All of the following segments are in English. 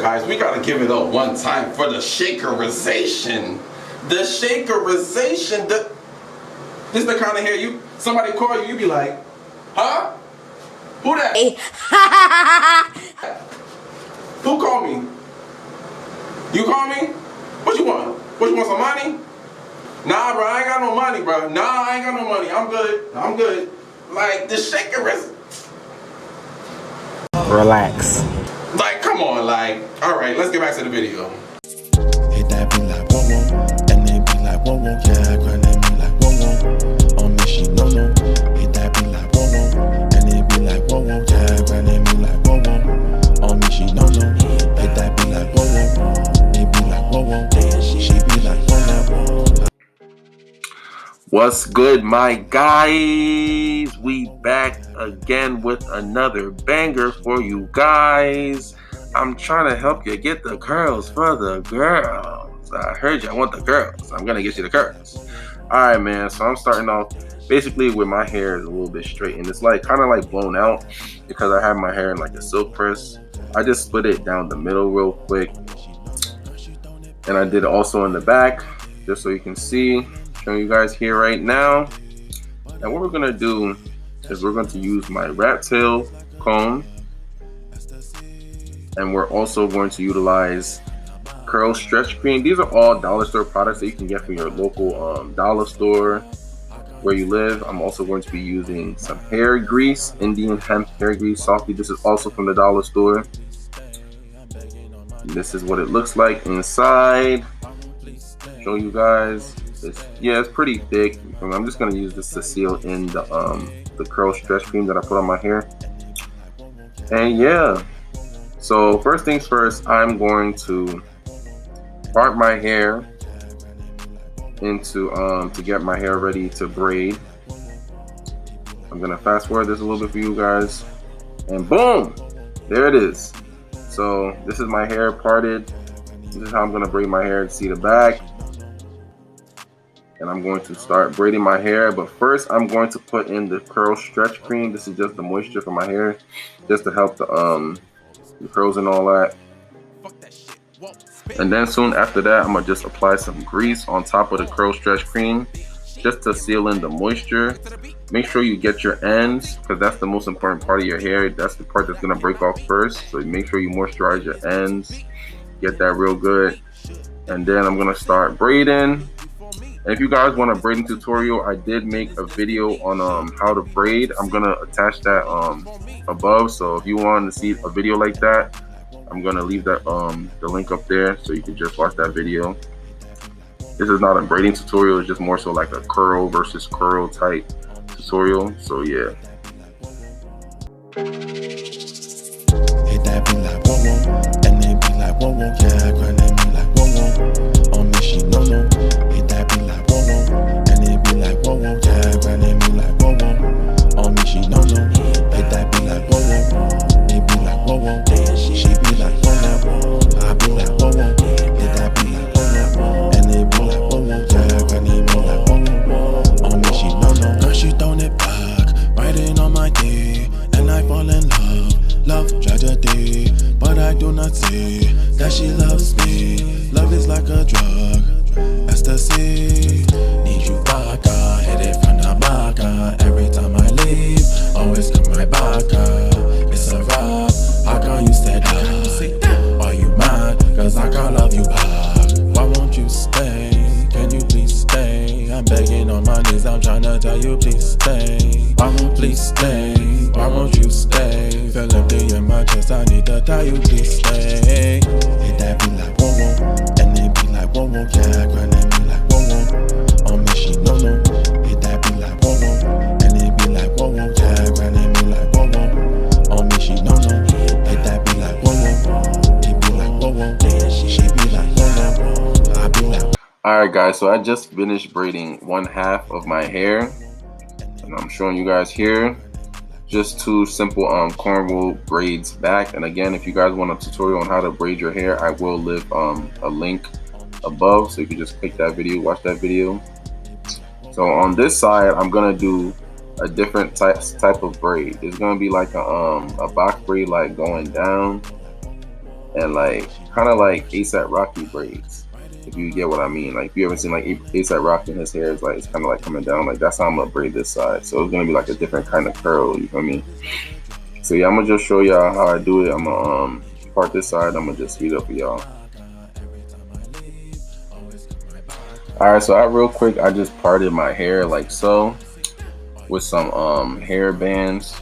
guys, we gotta give it up one time for the shakerization. The shakerization. This is the kind of hair somebody call you be like, huh? Who that? Who called me? You call me? What you want? What you want, some money? Nah, bro, I ain't got no money, bro. Nah, I ain't got no money. I'm good. I'm good. Like, the shakerization. Relax. Like, come on, like, all right, let's get back to the video. Hit that beat like whoa whoa, and then be like whoa whoa, yeah, grind that beat like whoa whoa. On me she no. Hit that beat like whoa whoa, and then be like whoa whoa, yeah, grind that beat like whoa whoa. On me she no. Hit that beat like whoa whoa, they be like whoa whoa, she be like whoa whoa. What's good, my guys? We back again with another banger for you guys. I'm trying to help you get the curls for the girls. I heard you want the girls. I'm gonna get you the curls. Alright, man, so I'm starting off basically with my hair is a little bit straight, and it's like kind of like blown out because I have my hair in like a silk press. I just split it down the middle real quick, and I did it also in the back just so you can see. Showing you guys here right now. And what we're gonna do is we're going to use my rat tail comb, and we're also going to utilize curl stretch cream. These are all dollar store products that you can get from your local dollar store where you live. I'm also going to be using some hair grease, Indian hemp hair grease, softy. This is also from the dollar store. And this is what it looks like inside. Show you guys. It's pretty thick. I'm just gonna use this to seal in the curl stretch cream that I put on my hair. And yeah, so first things first, I'm going to part my hair into to get my hair ready to braid. I'm gonna fast forward this a little bit for you guys, and boom, there it is. So this is my hair parted. This is how I'm gonna braid my hair. See the back. And I'm going to start braiding my hair, but first I'm going to put in the curl stretch cream. This is just the moisture for my hair, just to help the curls and all that. And then soon after that, I'm gonna just apply some grease on top of the curl stretch cream, just to seal in the moisture. Make sure you get your ends, because that's the most important part of your hair. That's the part that's gonna break off first. So make sure you moisturize your ends, get that real good. And then I'm gonna start braiding. And if you guys want a braiding tutorial, I did make a video on how to braid. I'm gonna attach that above. So if you want to see a video like that, I'm gonna leave that the link up there so you can just watch that video. This is not a braiding tutorial, it's just more so like a curl versus curl type tutorial. So yeah. Hit that beat like whoa whoa, and then be like whoa whoa, yeah, grind that beat like whoa whoa. On me she no. Hit that beat like whoa whoa, and then be like whoa whoa, yeah, grind that beat like whoa whoa. On me she no. Hit that beat like whoa whoa, they be like whoa whoa, she be like whoa whoa, I be like whoa whoa. Hit that beat like whoa whoa, and they be like whoa whoa, yeah, grind that beat like whoa whoa. On me she no. Girl, she throwing it back, riding on my day, and I fall in love tragedy, but I do not see that she loves me. Love is like a drug, ecstasy. Need you back, hit it from the back. Every time I leave, always come right back. It's a wrap, how can you stay that? Are you mad? Cause I can't love you back. Why won't you stay? Can you please stay? I'm begging on my knees, I'm trying to tell you please stay. Why won't please stay? Why won't you stay? Feel empty in my chest, I need to tell you please stay. Hit that beat like whoa whoa, and then be like whoa whoa, yeah, grind that beat like whoa whoa. On me she no. Hit that beat like whoa whoa, and then be like whoa whoa, yeah, grind that beat like whoa whoa. On me she no. Hit that beat like whoa whoa, they be like whoa whoa, she be like whoa whoa, I be like. Alright guys, so I just finished braiding one half of my hair, and I'm showing you guys here just two simple cornrow braids back. And again, if you guys want a tutorial on how to braid your hair, I will leave a link above, so you can just click that video, watch that video. So on this side, I'm gonna do a different type of braid. It's gonna be like a box braid, like going down, and like kind of like ASAP Rocky braids, if you get what I mean. Like if you ever seen like ASAP Rocky and his hair is like it's kind of like coming down, like that's how I'm gonna braid this side. So it's gonna be like a different kind of curl, you feel me? So yeah, I'm gonna just show y'all how I do it. I'm gonna part this side, I'm gonna just speed up for y'all. Alright, so real quick, I just parted my hair like so with some hair bands.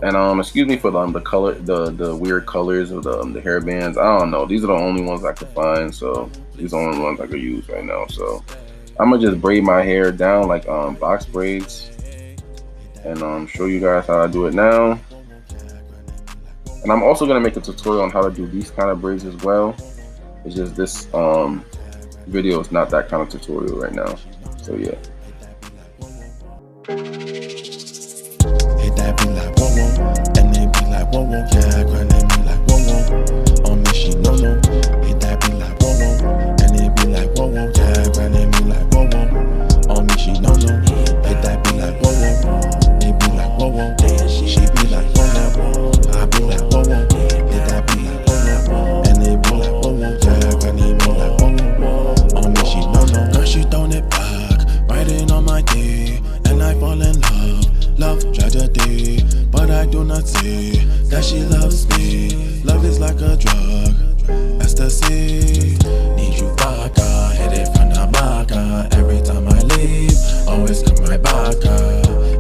And excuse me for the color, the weird colors of the hair bands. I don't know. These are the only ones I could find, so these are the only ones I could use right now. So I'm gonna just braid my hair down like box braids, and show you guys how I do it now. And I'm also gonna make a tutorial on how to do these kind of braids as well. It's just this video is not that kind of tutorial right now. So yeah. Hit that beat like whoa whoa, and they be like whoa whoa, yeah, grind that me like whoa whoa. On me she no. Hit that beat like whoa whoa, and they be like whoa whoa, yeah, grind that me like whoa whoa. On me she no. Hit that beat like whoa whoa, they be like whoa whoa, she be like whoa whoa, I be like whoa whoa. Hit that beat like whoa whoa, and they be like whoa whoa, yeah, grind that me like whoa whoa. On me she no. Girl she throwing it back, riding on my day, and I fall in love. Love tragedy, but I do not see that she loves me. Love is like a drug, ecstasy. Need you back, hit it from the back. Every time I leave, always come right back.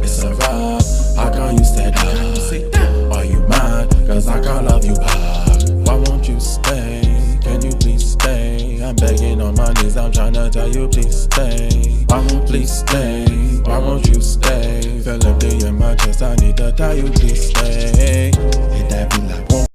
It's a wrap, how can you stay that? Are you mad? Cause I can't love you back. Why won't you stay? Can you please stay? I'm begging on my knees, I'm trying to tell you please stay. Why won't please stay? Why won't you stay? Feel empty in my chest, I need to tell you please stay. Hit that beat like whoa.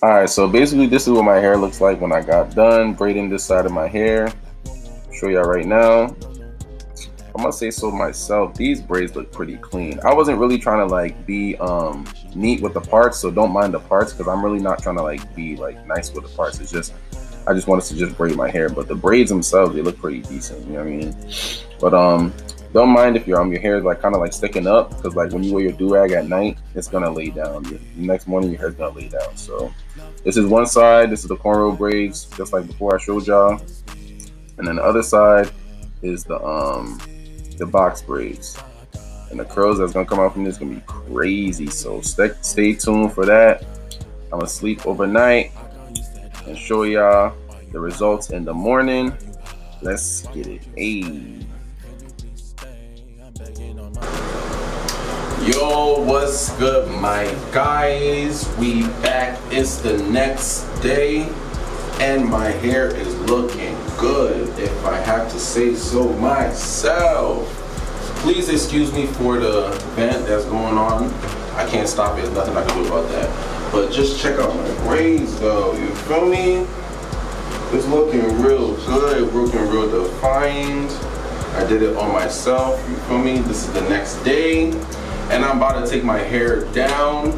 Alright, so basically this is what my hair looks like when I got done braiding this side of my hair. I'll show y'all right now. I must say so myself, these braids look pretty clean. I wasn't really trying to like be neat with the parts, so don't mind the parts because I'm really not trying to like be like nice with the parts. It's just I just wanted to just braid my hair, but the braids themselves, they look pretty decent, you know what I mean? But don't mind if your hair is like kind of like sticking up, because like when you wear your do-rag at night, it's gonna lay down. The next morning your hair's gonna lay down. So this is one side, this is the cornrow braids, just like before I showed y'all. And then the other side is the box braids. And the curls that's gonna come out from this is gonna be crazy. So stay tuned for that. I'm gonna sleep overnight and show y'all the results in the morning. Let's get it. Hey. Yo, what's good, my guys? We back. It's the next day and my hair is looking good, if I have to say so myself. Please excuse me for the vent that's going on. I can't stop it. There's nothing I can do about that. But just check out my braids though, you feel me? It's looking real good, looking real defined. I did it on myself, you feel me? This is the next day, and I'm about to take my hair down.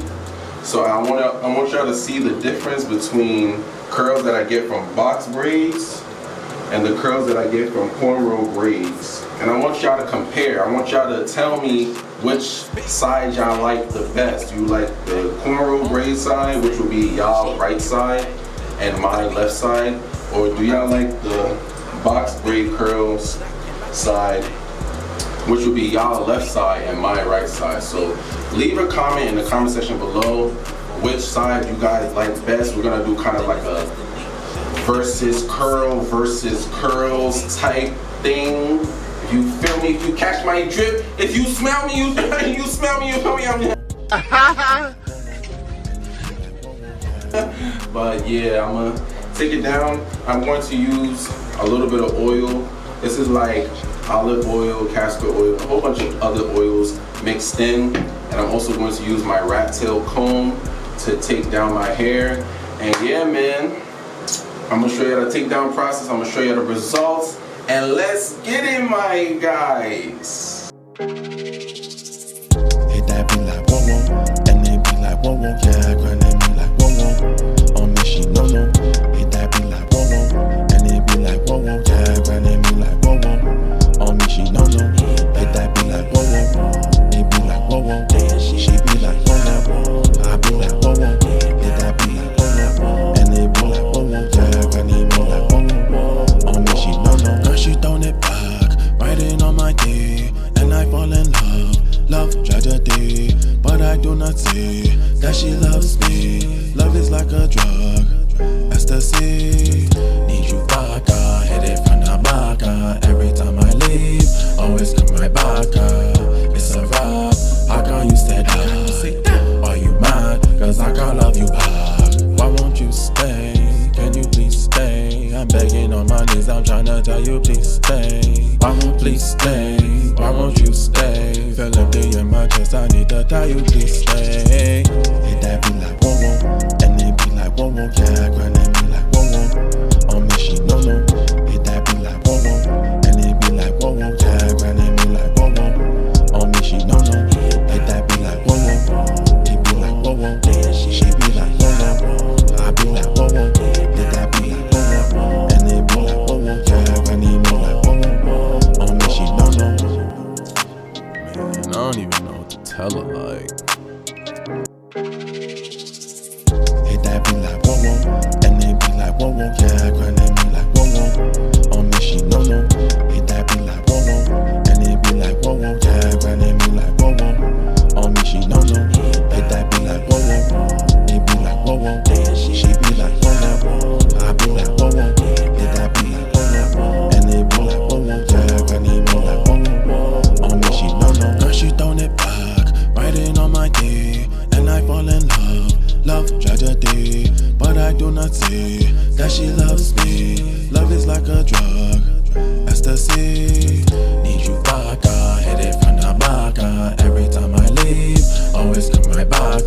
So I want y'all to see the difference between curls that I get from box braids and the curls that I get from cornrow braids. And I want y'all to compare. I want y'all to tell me which side y'all like the best. You like the cornrow braid side, which will be y'all right side, and my left side? Or do y'all like the box braid curls side, which will be y'all left side and my right side? So leave a comment in the comment section below which side you guys like best. We're gonna do kind of like a versus curls type thing. If you feel me, if you catch my drip, if you smell me, you smell me, you feel me? But yeah, I'm gonna take it down. I'm going to use a little bit of oil. This is like olive oil, castor oil, a whole bunch of other oils mixed in. And I'm also going to use my rat tail comb to take down my hair. And yeah, man, I'm gonna show you the takedown process. I'm gonna show you the results. And let's get it, my guys. Hit that beat like whoa whoa, and they be like whoa whoa, yeah, grind that me like whoa whoa. On me she no. Hit that beat like whoa whoa, and they be like whoa whoa, yeah, grind that me like whoa whoa. On me she no. Hit that beat like whoa whoa, they be like whoa whoa, she be like whoa whoa, I be like whoa whoa. Hit that beat like like a drug. Ecstasy, need you vodka. Hit it from the back. Every time I leave, always come right back. It's a rap. How come you said that? Are you mad? Cause I can't love you back. Why won't you stay? Can you please stay? I'm begging on my knees, I'm trying to tell you please stay. Why won't please stay? Why won't you stay? Feel empty in my chest, I need to tell you please stay. Hit that be like whoa whoa, and they be like whoa whoa, yeah, grind and be like whoa whoa. On me she no no. Hit that be like whoa whoa, and they be like whoa whoa, yeah, grind and be like whoa whoa. On me she no no. Hit that be like whoa whoa, it be like whoa whoa, she be like whoa whoa, I be like whoa whoa. Hit that be like whoa whoa, and they be like whoa whoa, yeah, grind and be like whoa whoa. On me she no no. Man, I don't even know what to tell her like. Hit that be like whoa whoa, and they be like whoa whoa, yeah, grind and be like whoa whoa. On me she no no. Hit that be like whoa whoa, and they be like whoa whoa, yeah, grind and be like whoa whoa. On me she no no. Hit that be like whoa whoa, they be like whoa whoa, she be like whoa whoa, I be like whoa whoa. Hit that be like whoa whoa, and they be like whoa whoa, yeah, grind and be like whoa whoa. On me she no no. Girl she throwing it back, riding on my day, and I fall in love tragedy, but I do not see that she loves me. Love is like a drug, ecstasy, need you vodka. Hit it from the back. Every time I leave, always come right back.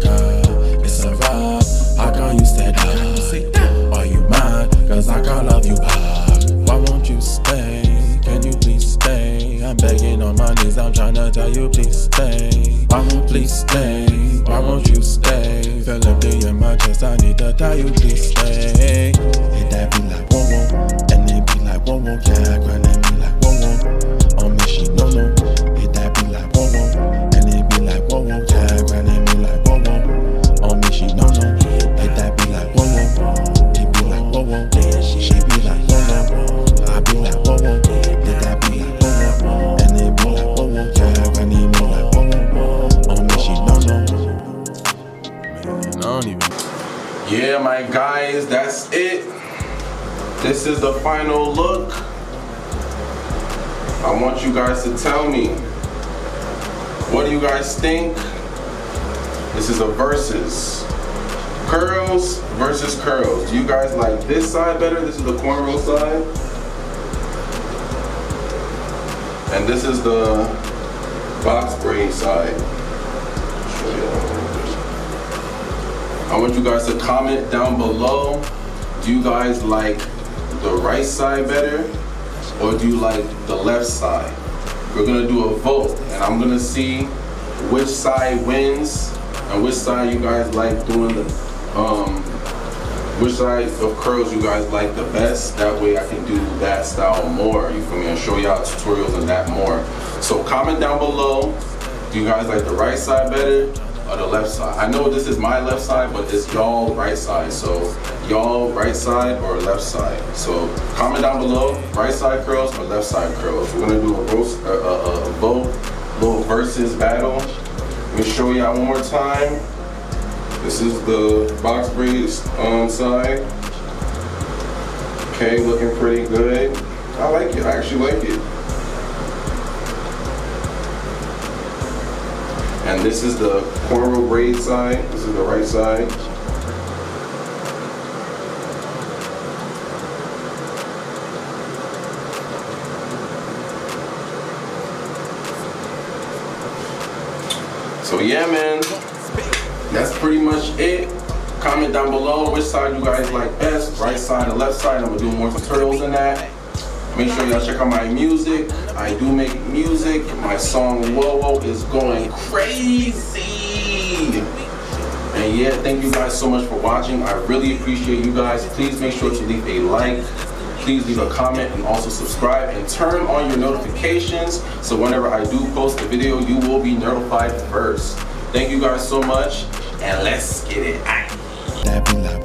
It's a rap. How come you said that? Are you mad? Cause I can't love you back. Why won't you stay? Can you please stay? I'm begging on my knees, I'm trying to tell you please stay. Why won't please stay? Why won't you stay? Feel empty in my chest, I need to tell you please stay. Hit that be like whoa whoa, and they be like whoa whoa, yeah, grind and be like whoa whoa. On me she no no. Hit that be like whoa whoa, and they be like whoa whoa, yeah, grind and be like whoa whoa. On me she no no. Hit that be like whoa whoa, it be like whoa whoa, she be like whoa whoa, I be like whoa whoa. Hit that be like whoa whoa, and they be like whoa whoa, yeah, grind and be like whoa whoa. On me she no no. Man, I don't even. Yeah, my guys, that's it. This is the final look. I want you guys to tell me, what do you guys think? This is a versus. Curls versus curls. Do you guys like this side better? This is the cornrow side. And this is the box braid side. I want you guys to comment down below. Do you guys like the right side better, or do you like the left side? We're gonna do a vote, and I'm gonna see which side wins and which side you guys like doing the which side of curls you guys like the best. That way I can do that style more, you feel me, and show y'all tutorials and that more. So comment down below, do you guys like the right side better or the left side? I know this is my left side, but it's y'all right side. So y'all right side or left side? So comment down below, right side curls or left side curls. We're gonna do a vote, little versus battle. Let me show y'all one more time. This is the box braids side. Okay, looking pretty good. I like it, I actually like it. And this is the cornrow braid side. This is the right side. So yeah, man, that's pretty much it. Comment down below which side you guys like best, right side or left side. I'm gonna do more tutorials on that. Make sure y'all check out my music. I do make music. My song Whoa Whoa is going crazy. And yeah, thank you guys so much for watching. I really appreciate you guys. Please make sure to leave a like. Please leave a comment and also subscribe and turn on your notifications so whenever I do post a video, you will be notified first. Thank you guys so much, and let's get it. That be like